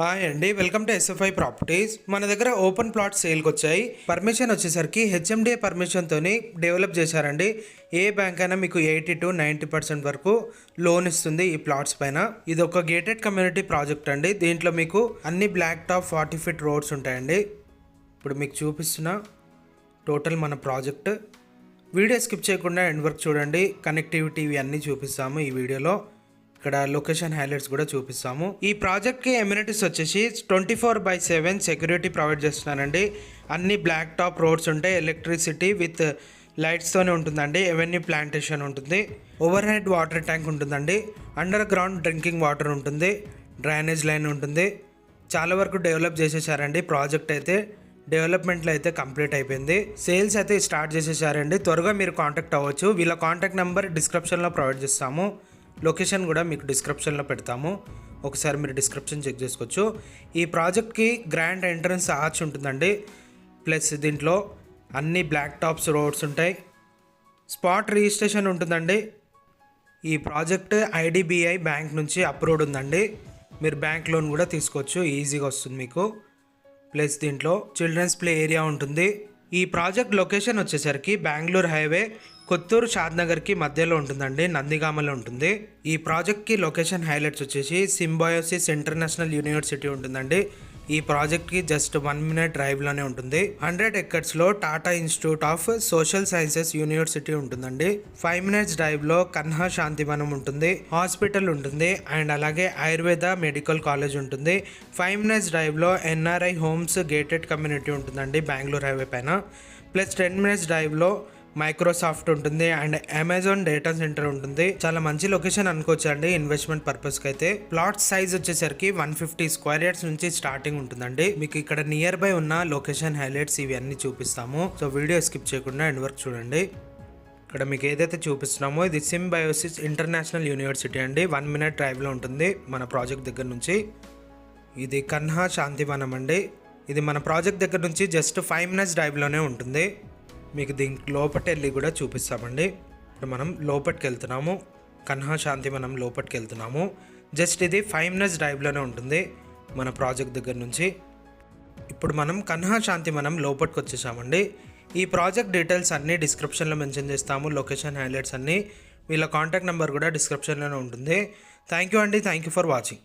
Hi అండి, welcome to SFI properties. మన దగ్గర ఓపెన్ ప్లాట్ సేల్కి వచ్చాయి. పర్మిషన్ వచ్చేసరికి హెచ్ఎండిఏ పర్మిషన్తోని డెవలప్ చేశారండి. ఏ బ్యాంక్ అయినా మీకు 80 to 90% వరకు లోన్ ఇస్తుంది ఈ ప్లాట్స్ పైన. ఇది ఒక గేటెడ్ కమ్యూనిటీ ప్రాజెక్ట్ అండి. దీంట్లో మీకు అన్ని బ్లాక్ టాప్ 40 feet రోడ్స్ ఉంటాయండి. ఇప్పుడు మీకు చూపిస్తున్న టోటల్ మన ప్రాజెక్ట్. వీడియో స్కిప్ చేయకుండా ఎండ్ వరకు చూడండి. కనెక్టివిటీ ఇవి అన్నీ చూపిస్తాము ఈ వీడియోలో. ఇక్కడ లొకేషన్ హైలైట్స్ కూడా చూపిస్తాము. ఈ ప్రాజెక్ట్కి ఎమ్యూనిటీస్ వచ్చేసి 24/7 సెక్యూరిటీ ప్రొవైడ్ చేస్తున్నానండి. అన్ని బ్లాక్ టాప్ రోడ్స్ ఉంటాయి. ఎలక్ట్రిసిటీ విత్ లైట్స్తోనే ఉంటుందండి. ఎవెన్యూ ప్లాంటేషన్ ఉంటుంది. ఓవర్ హెడ్ వాటర్ ట్యాంక్ ఉంటుందండి. అండర్ గ్రౌండ్ డ్రింకింగ్ వాటర్ ఉంటుంది. డ్రైనేజ్ లైన్ ఉంటుంది. చాలా వరకు డెవలప్ చేసేసారండి. ప్రాజెక్ట్ అయితే డెవలప్మెంట్లో అయితే కంప్లీట్ అయిపోయింది. సేల్స్ అయితే స్టార్ట్ చేసేసారండి. త్వరగా మీరు కాంటాక్ట్ అవ్వచ్చు. వీళ్ళ కాంటాక్ట్ నెంబర్ డిస్క్రిప్షన్లో ప్రొవైడ్ చేస్తాము. లొకేషన్ కూడా మీకు డిస్క్రిప్షన్లో పెడతాము. ఒకసారి మీరు డిస్క్రిప్షన్ చెక్ చేసుకోవచ్చు. ఈ ప్రాజెక్ట్కి గ్రాండ్ ఎంట్రన్స్ ఆర్చ్ ఉంటుందండి. ప్లస్ దీంట్లో అన్ని బ్లాక్ టాప్స్ రోడ్స్ ఉంటాయి. స్పాట్ రిజిస్ట్రేషన్ ఉంటుందండి. ఈ ప్రాజెక్ట్ ఐడిబిఐ బ్యాంక్ నుంచి అప్రూవ్డ్ ఉందండి. మీరు బ్యాంక్ లోన్ కూడా తీసుకోవచ్చు, ఈజీగా వస్తుంది మీకు. ప్లస్ దీంట్లో చిల్డ్రన్స్ ప్లే ఏరియా ఉంటుంది. ఈ ప్రాజెక్ట్ లొకేషన్ వచ్చేసరికి బెంగళూరు హైవే కొత్తూరు షాద్నగర్కి మధ్యలో ఉంటుందండి, నందిగామలో ఉంటుంది. ఈ ప్రాజెక్ట్కి లొకేషన్ హైలైట్స్ వచ్చేసి సింబయోసిస్ ఇంటర్నేషనల్ యూనివర్సిటీ ఉంటుందండి. ఈ ప్రాజెక్ట్కి జస్ట్ 1 minute డ్రైవ్లోనే ఉంటుంది. 100 acresలో Tata Institute of Social Sciences University ఉంటుందండి. 5 minutes డ్రైవ్లో కన్హా శాంతివనం ఉంటుంది. హాస్పిటల్ ఉంటుంది అండ్ అలాగే ఆయుర్వేద మెడికల్ కాలేజ్ ఉంటుంది. 5 minutes డ్రైవ్లో ఎన్ఆర్ఐ హోమ్స్ గేటెడ్ కమ్యూనిటీ ఉంటుందండి బెంగళూరు హైవే పైన. ప్లస్ 10 minutes డ్రైవ్లో మైక్రోసాఫ్ట్ ఉంటుంది అండ్ అమెజాన్ డేటా సెంటర్ ఉంటుంది. చాలా మంచి లొకేషన్ అనుకోవచ్చు అండి ఇన్వెస్ట్మెంట్ పర్పస్కి అయితే. ప్లాట్ సైజ్ వచ్చేసరికి 150 square yards నుంచి స్టార్టింగ్ ఉంటుందండి. మీకు ఇక్కడ నియర్ బై ఉన్న లొకేషన్ హైలైట్స్ ఇవి అన్ని చూపిస్తాము. సో వీడియో స్కిప్ చేయకుండా ఎండ్ వరకు చూడండి. ఇక్కడ మీకు ఏదైతే చూపిస్తున్నామో ఇది సింబయోసిస్ ఇంటర్నేషనల్ యూనివర్సిటీ అండి. 1 minute డ్రైవ్లో ఉంటుంది మన ప్రాజెక్ట్ దగ్గర నుంచి. ఇది కన్హా శాంతివనం అండి. ఇది మన ప్రాజెక్ట్ దగ్గర నుంచి జస్ట్ 5 minutes డ్రైవ్లోనే ఉంటుంది. మీకు దీనికి లోపటి వెళ్ళి కూడా చూపిస్తామండి. ఇప్పుడు మనం లోపలికి వెళ్తున్నాము. కన్హా శాంతివనం లోపలికి వెళ్తున్నాము. జస్ట్ ఇది 5 minutes డ్రైవ్లోనే ఉంటుంది మన ప్రాజెక్ట్ దగ్గర నుంచి. ఇప్పుడు మనం కన్హా శాంతివనం లోపలికి వచ్చేసామండి. ఈ ప్రాజెక్ట్ డీటెయిల్స్ అన్నీ డిస్క్రిప్షన్లో మెన్షన్ చేస్తాము. లొకేషన్ హైలైట్స్ అన్నీ. వీళ్ళ కాంటాక్ట్ నెంబర్ కూడా డిస్క్రిప్షన్లోనే ఉంటుంది. థ్యాంక్ యూ అండి. Thank you for watching.